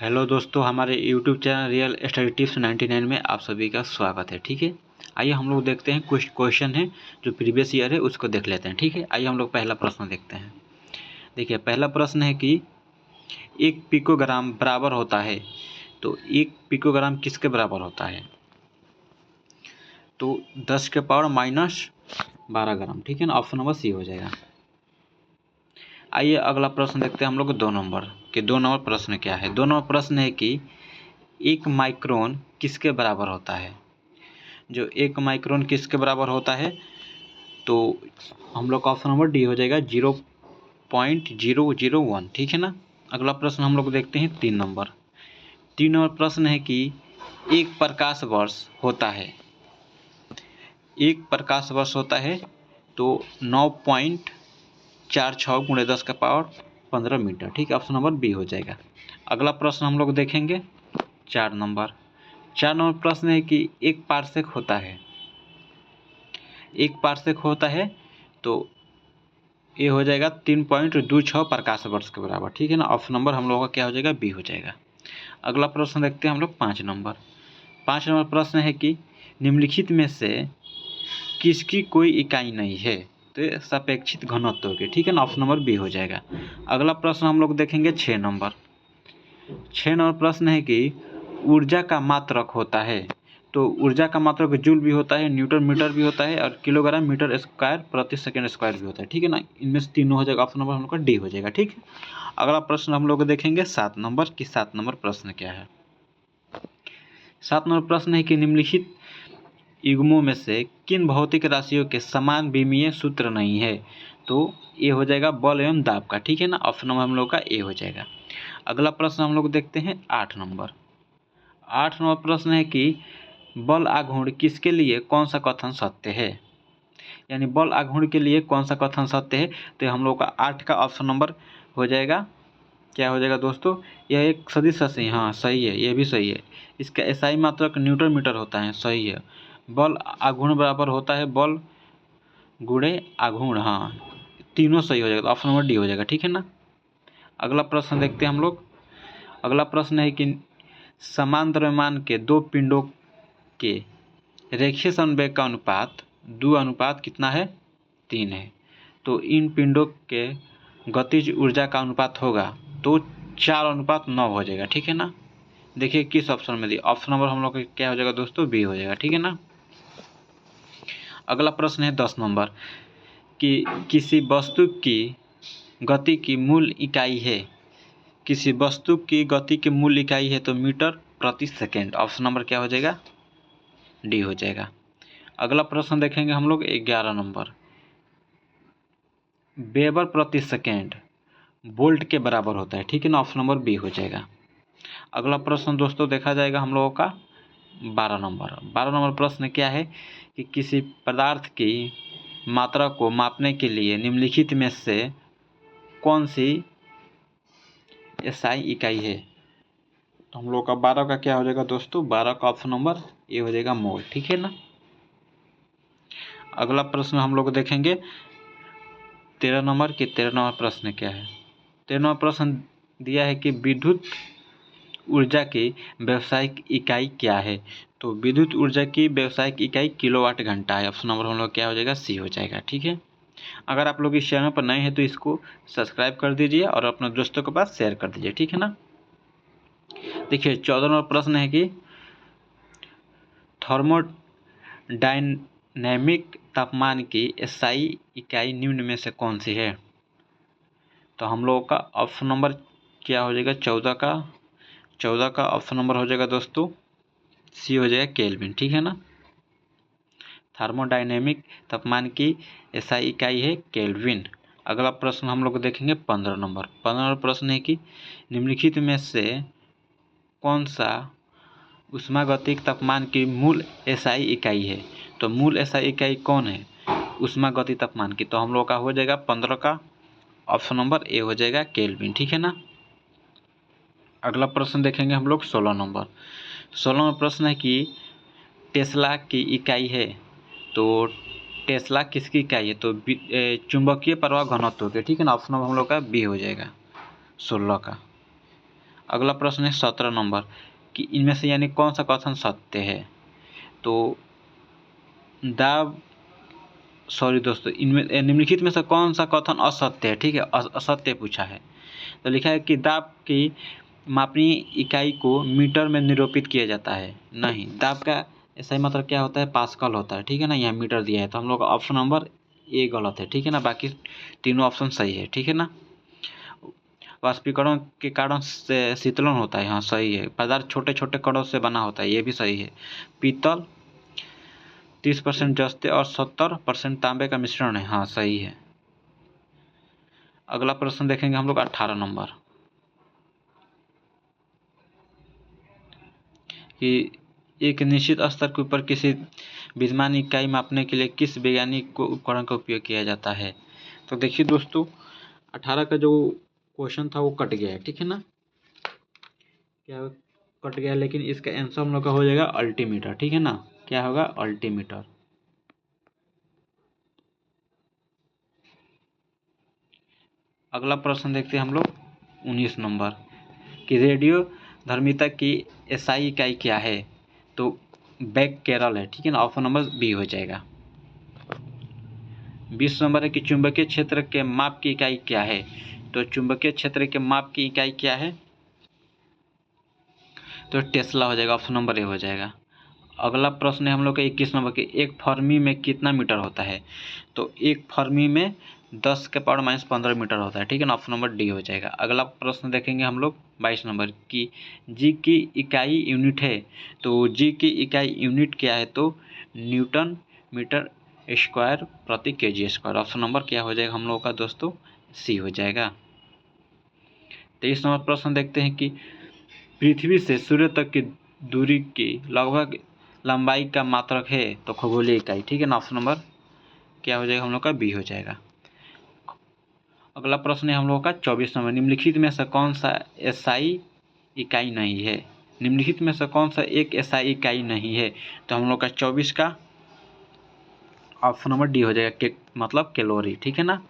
Hello दोस्तों, हमारे YouTube channel real study tips 99 में आप सभी का स्वागत है। ठीक है, आइए हम लोग देखते हैं कुछ क्वेश्चन है जो प्रीवियस ईयर है उसको देख लेते हैं। ठीक है, आइए हम लोग पहला प्रश्न देखते हैं। देखिए, पहला प्रश्न है कि एक पिकोग्राम बराबर होता है, तो एक पिकोग्राम किसके बराबर होता है? तो 10 के पावर माइनस 12 ग्राम। ठीक है ना, ऑप्शन नंबर सी हो जाएगा। आइए अगला प्रश्न देखते हैं हम लोग 2 नंबर के। 2 नंबर प्रश्न क्या है? 2 नंबर प्रश्न है कि एक माइक्रोन किसके बराबर होता है? जो एक माइक्रोन किसके बराबर होता है? तो हम लोग का ऑप्शन नंबर डी हो जाएगा, 0.001। ठीक है ना। अगला प्रश्न हम लोग देखते हैं 3 नंबर। 3 नंबर प्रश्न है कि एक प्रकाश वर्ष होता है, एक प्रकाश वर्ष होता है तो 9.46 × 10 का पावर 15 मीटर। ठीक है, ऑप्शन नंबर बी हो जाएगा। अगला प्रश्न हम लोग देखेंगे 4 नंबर। 4 नंबर प्रश्न है कि एक पार्सेक होता है, एक पार्सेक होता है तो ये हो जाएगा 3.26 प्रकाश वर्ष के बराबर। ठीक है ना, ऑप्शन नंबर हम लोगों का क्या हो जाएगा? बी हो जाएगा। अगला प्रश्न देखते हैं हम लोग 5 नंबर। 5 नंबर प्रश्न है कि निम्नलिखित में से किसकी कोई इकाई नहीं है? तो ये सापेक्षिक घनत्व के। ठीक है ना, ऑप्शन नंबर बी हो जाएगा। अगला प्रश्न हम लोग देखेंगे 6 नंबर। 6 नंबर प्रश्न है कि ऊर्जा का मात्रक होता है, तो ऊर्जा का मात्रक जूल भी होता है, न्यूटन मीटर भी होता है और किलोग्राम मीटर स्क्वायर प्रति सेकंड स्क्वायर भी होता है। ठीक है ना, इनमें से तीनों हो जाएगा। ऑप्शन नंबर हम लोग का डी हो जाएगा। ठीक है, अगला प्रश्न हम लोग देखेंगे 7 नंबर की। 7 नंबर प्रश्न क्या है? 7 नंबर प्रश्न है कि निम्नलिखित युग्मों में से किन भौतिक राशियों के समान विमीय सूत्र नहीं है? तो ये हो जाएगा बल एवं दाब का। ठीक है ना, ऑप्शन नंबर हम लोग का ए हो जाएगा। अगला प्रश्न हम लोग देखते हैं 8 नंबर। 8 नंबर प्रश्न है कि बल आघूर्ण किसके लिए कौन सा कथन सत्य है? यानी बल आघूर्ण के लिए कौन सा कथन सत्य है? तो हम लोग का 8 का ऑप्शन नंबर हो जाएगा, क्या हो जाएगा दोस्तों? यह एक सदिश राशि। हाँ सही है, यह भी सही है। इसका एसआई मात्रक न्यूटन मीटर होता है। सही है। बल आघूर्ण बराबर होता है बल गुणे आघूर्ण। हाँ, तीनों सही हो जाएगा, तो ऑप्शन नंबर डी हो जाएगा। ठीक है ना। अगला प्रश्न देखते हैं हम लोग। अगला प्रश्न है कि समान द्रव्यमान के दो पिंडों के रेखीय समवेग का अनुपात 2 कितना है? 3 है। तो इन पिंडों के गतिज ऊर्जा का अनुपात होगा तो 4:9 हो जाएगा। ठीक है ना। देखिए किस ऑप्शन में दी। ऑप्शन नंबर हम लोग का क्या हो जाएगा दोस्तों? बी हो जाएगा। ठीक है ना। अगला प्रश्न है 10 नंबर कि किसी वस्तु की गति की मूल इकाई है, किसी वस्तु की गति की मूल इकाई है तो मीटर प्रति सेकेंड। ऑप्शन नंबर क्या हो जाएगा? डी हो जाएगा। अगला प्रश्न देखेंगे हम लोग 11 नंबर। वेबर प्रति सेकेंड वोल्ट के बराबर होता है। ठीक है ना, ऑप्शन नंबर बी हो जाएगा। अगला प्रश्न दोस्तों देखा जाएगा हम लोगों का 12 नंबर। 12 नंबर प्रश्न क्या है कि किसी पदार्थ की मात्रा को मापने के लिए निम्नलिखित में से कौन सी एसआई इकाई है? तो हम लोग का 12 का क्या हो जाएगा दोस्तों? 12 का ऑप्शन नंबर ए हो जाएगा, मोल। ठीक है ना। अगला प्रश्न हम लोग देखेंगे 13 नंबर की। 13 नंबर प्रश्न क्या है? 13 नंबर प्रश्न दिया है कि विद्युत ऊर्जा की व्यावसायिक इकाई क्या है? तो विद्युत ऊर्जा की व्यावसायिक इकाई किलोवाट घंटा है। ऑप्शन नंबर हम लोग क्या हो जाएगा? सी हो जाएगा। ठीक है। अगर आप लोग इस चैनल पर नए हैं तो इसको सब्सक्राइब कर दीजिए और अपने दोस्तों के पास शेयर कर दीजिए। ठीक है ना। देखिए 14 नंबर प्रश्न है कि थर्मोडायनेमिक तापमान की एसआई इकाई निम्न में से कौन सी है? तो हम लोगों का ऑप्शन नंबर क्या हो जाएगा? 14 का ऑप्शन नंबर हो जाएगा दोस्तों सी हो जाएगा, केल्विन। ठीक है ना। थर्मोडायनेमिक तापमान की एसआई इकाई है केल्विन। अगला प्रश्न हम लोग देखेंगे 15 नंबर। 15 नंबर प्रश्न है कि निम्नलिखित में से कौन सा ऊष्मागतिक तापमान की मूल एसआई इकाई है? तो मूल एसआई इकाई कौन है ऊष्मागतिक तापमान की? तो हम लोग का हो जाएगा 15 का ऑप्शन नंबर ए हो जाएगा, केल्विन। ठीक है ना। अगला प्रश्न देखेंगे हम लोग 16 नंबर। 16 नंबर प्रश्न है कि टेस्ला की इकाई है, तो टेस्ला किसकी इकाई है? तो चुंबकीय प्रवाह घनत्व के। ठीक है ना, ऑप्शन नंबर हम लोग का बी हो जाएगा 16 का। अगला प्रश्न है 17 नंबर कि इनमें से यानी कौन सा कथन सत्य है। तो दोस्तों, इनमें निम्नलिखित में से कौन सा कथन असत्य है। ठीक है, असत्य पूछा है। तो लिखा है कि दाब की मापनीय इकाई को मीटर में निरूपित किया जाता है। नहीं, दाब का सही मतलब क्या होता है, पास्कल होता है। ठीक है ना, यहाँ मीटर दिया है तो हम लोग का ऑप्शन नंबर ए गलत है। ठीक है ना, बाकी तीनों ऑप्शन सही है। ठीक है ना, वाष्पीकरण के कारण से शीतलन होता है, हाँ सही है। पदार्थ छोटे छोटे कणों से बना होता है, ये भी सही है। पीतल 30% जस्ते और 70% तांबे का मिश्रण है, हाँ सही है। अगला प्रश्न देखेंगे हम लोग 18 नंबर कि एक निश्चित स्तर के ऊपर किसी विद्यमान इकाई मापने के लिए किस वैज्ञानिक उपकरण का उपयोग किया जाता है। तो देखिए दोस्तों, 18 का जो क्वेश्चन था वो कट गया है। ठीक है ना, क्या कट गया, लेकिन इसका आंसर हम लोग का हो जाएगा अल्टीमीटर। ठीक है ना, क्या होगा, अल्टीमीटर। अगला प्रश्न देखते हैं हम लोग 19 नंबर कि रेडियो धर्मिता की एसआई इकाई क्या है। तो बैक्केरल है। ठीक है ना, ऑप्शन नंबर बी हो जाएगा। 20 नंबर है कि चुंबकीय क्षेत्र के माप की इकाई क्या है। तो चुंबकीय क्षेत्र के माप की इकाई क्या है, तो टेस्ला हो जाएगा, ऑप्शन नंबर ए हो जाएगा। अगला प्रश्न है हम लोग का 21 नंबर के एक फर्मी में कितना मीटर होता है। तो एक फर्मी में 10⁻⁻15 मीटर होता है। ठीक है ना, ऑप्शन नंबर डी हो जाएगा। अगला प्रश्न देखेंगे हम लोग 22 नंबर की जी की इकाई यूनिट है। तो जी की इकाई यूनिट क्या है, तो न्यूटन मीटर स्क्वायर प्रति केजी स्क्वायर। ऑप्शन नंबर क्या हो जाएगा हम लोग का दोस्तों, सी हो जाएगा। 23 नंबर प्रश्न देखते हैं कि पृथ्वी से सूर्य तक की दूरी की लगभग लंबाई का मात्रक है। तो खगोलीय इकाई। ठीक है ना, ऑप्शन नंबर क्या हो जाएगा हम लोग का, बी हो जाएगा। अगला प्रश्न है हम लोग का 24 नंबर निम्नलिखित में से कौन सा एसआई इकाई नहीं है। निम्नलिखित में से कौन सा एक एसआई इकाई नहीं है। तो हम लोग का 24 का ऑप्शन नंबर डी हो जाएगा, मतलब कैलोरी। ठीक है ना,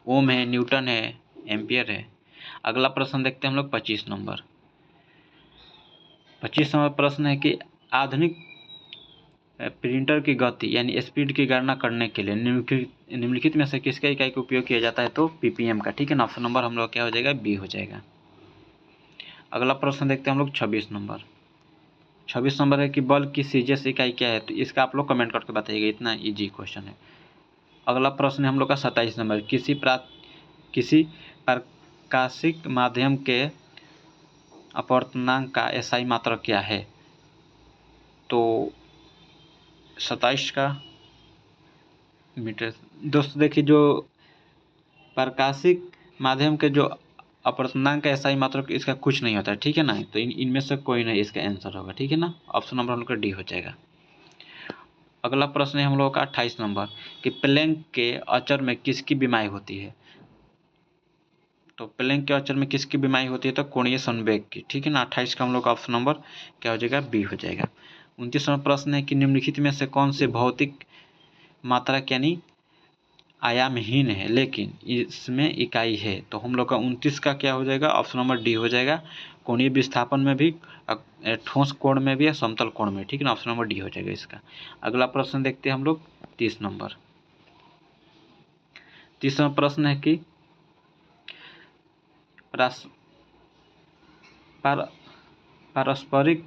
ओम है, न्यूटन है, एम्पियर है। अगला प्रश्न देखते हैं हम लोग 25 नंबर। 25 नंबर प्रश्न है कि आधुनिक प्रिंटर की गति यानी स्पीड की गणना करने के लिए निम्नलिखित में से किसका इकाई का उपयोग किया जाता है। तो पीपीएम का। ठीक है ना, ऑप्शन नंबर हम लोग क्या हो जाएगा, बी हो जाएगा। अगला प्रश्न देखते हैं हम लोग 26 नंबर। 26 नंबर है कि बल की सीजीएस इकाई क्या है। तो इसका आप लोग कमेंट करके बताइएगा, इतना इजी क्वेश्चन है। अगला प्रश्न है हम लोग का 27 नंबर किसी प्रकाशिक माध्यम के अपवर्तनांक का एसआई मात्रक क्या है। तो 27 का मीटर। दोस्तों देखिए, जो प्रकाशिक माध्यम के जो अपवर्तनांक का एसआई मात्रक इसका कुछ नहीं होता है। ठीक है ना, तो इनमें से कोई नहीं इसका आंसर होगा। ठीक है ना, ऑप्शन नंबर हम लोग का डी हो जाएगा। अगला प्रश्न है हम लोग का 28 नंबर कि प्लैंक के अचर में किसकी बीमारी होती है। तो प्लैंक के अचर में किसकी बीमारी होती है, तो कोणीय संवेग की। ठीक है ना, 28 का हम लोग का ऑप्शन नंबर क्या हो जाएगा, बी हो जाएगा। 29 नंबर प्रश्न है कि निम्नलिखित में से कौन से भौतिक मात्रक यानी आयामहीन है लेकिन इसमें इकाई है। तो हम लोग का 29 का क्या हो जाएगा, ऑप्शन नंबर डी हो जाएगा। कोणीय विस्थापन में भी, ठोस कोण में भी, या समतल कोण में। ठीक है ना, ऑप्शन नंबर डी हो जाएगा इसका। अगला प्रश्न देखते हैं हम लोग 30 नंबर। 30 नंबर प्रश्न है कि पारस्परिक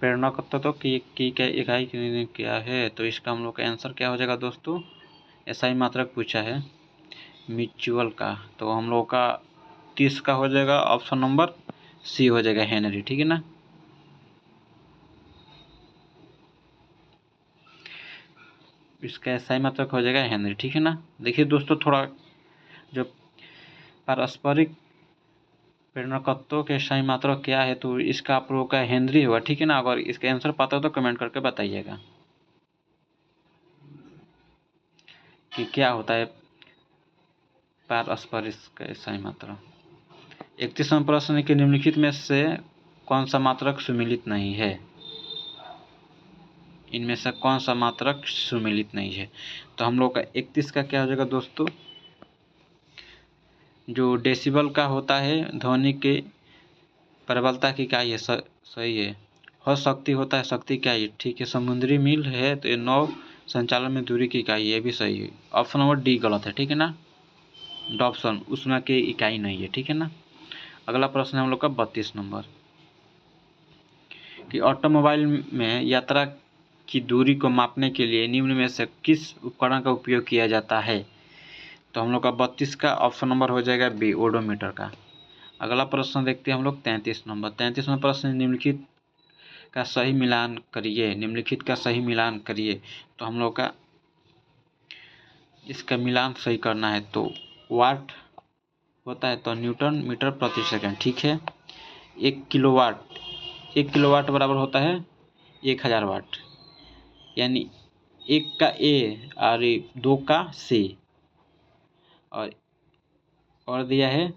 प्रेरणकत्व की क्या इकाई क्या है। तो इसका हम लोग का आंसर क्या हो जाएगा दोस्तों, एसआई मात्रक पूछा है म्यूचुअल का। तो हम लोग का 30 का हो जाएगा, ऑप्शन नंबर सी हो जाएगा, हेनरी। ठीक है ना, इसका एसआई मात्रक हो जाएगा हेनरी। ठीक है ना, देखिए दोस्तों, थोड़ा जो पारस्परिक प्रेरणकत्व के एसआई मात्रक क्या है, तो इसका आप लोगों का हेनरी होगा। ठीक है ना, अगर इसका आंसर पता हो तो कमेंट करके बताइएगा कि क्या होता है पारस्परिक का एसआई मात्रक। 31वां प्रश्न है कि निम्नलिखित में से कौन सा मात्रक सुमिलित नहीं है। इनमें से कौन सा मात्रक सुमिलित नहीं है। तो हम लोग का 31 का क्या हो जाएगा दोस्तों, जो डेसिबल का होता है ध्वनि के प्रबलता की इकाई है, सही है। हौस शक्ति होता है, शक्ति क्या है, ठीक है। समुद्री मील है तो ये नौ संचालन में दूरी की इकाई, ये भी सही है। ऑप्शन नंबर डी गलत है, ठीक है ना। डॉप्सन उष्मा की इकाई नहीं है, ठीक है ना। अगला प्रश्न है हम लोग का 32 नंबर कि ऑटोमोबाइल में यात्रा की दूरी को मापने के लिए निम्न में से किस उपकरण का उपयोग किया जाता है। तो हम लोग का 32 का ऑप्शन नंबर हो जाएगा बी, ओडोमीटर का। अगला प्रश्न देखते हैं हम लोग 33 नंबर। 33वां प्रश्न, निम्नलिखित का सही मिलान करिए। निम्नलिखित का सही मिलान करिए। तो हम लोग का इसका मिलान सही करना है तो वाट होता है तो न्यूटन मीटर प्रति सेकंड, ठीक है। 1 किलोवाट बराबर होता है 1000 वाट, यानी 1 का ए और 2 का सी, और दिया है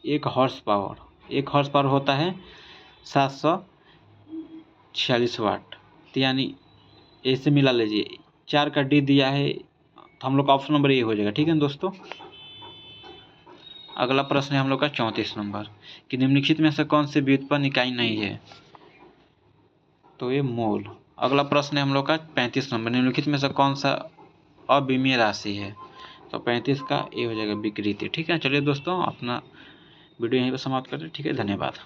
1 हॉर्स पावर। 1 हॉर्स पावर होता है 746 वाट, तो यानी ऐसे मिला लीजिए। 4 का डी दिया है तो हम लोग का ऑप्शन नंबर ए हो जाएगा, ठीक है दोस्तों। अगला प्रश्न है हम लोग का 34 नंबर कि निम्नलिखित में से कौन सी व्युत्पन्न इकाई नहीं है। तो ये मोल। अगला प्रश्न है हम लोग का 35 नंबर, निम्नलिखित में से कौन सा अविमीय राशि है। तो 35 का ए हो जाएगा विकृति, ठीक है। चलिए दोस्तों, अपना वीडियो यहीं पर समाप्त करें, ठीक है। धन्यवाद।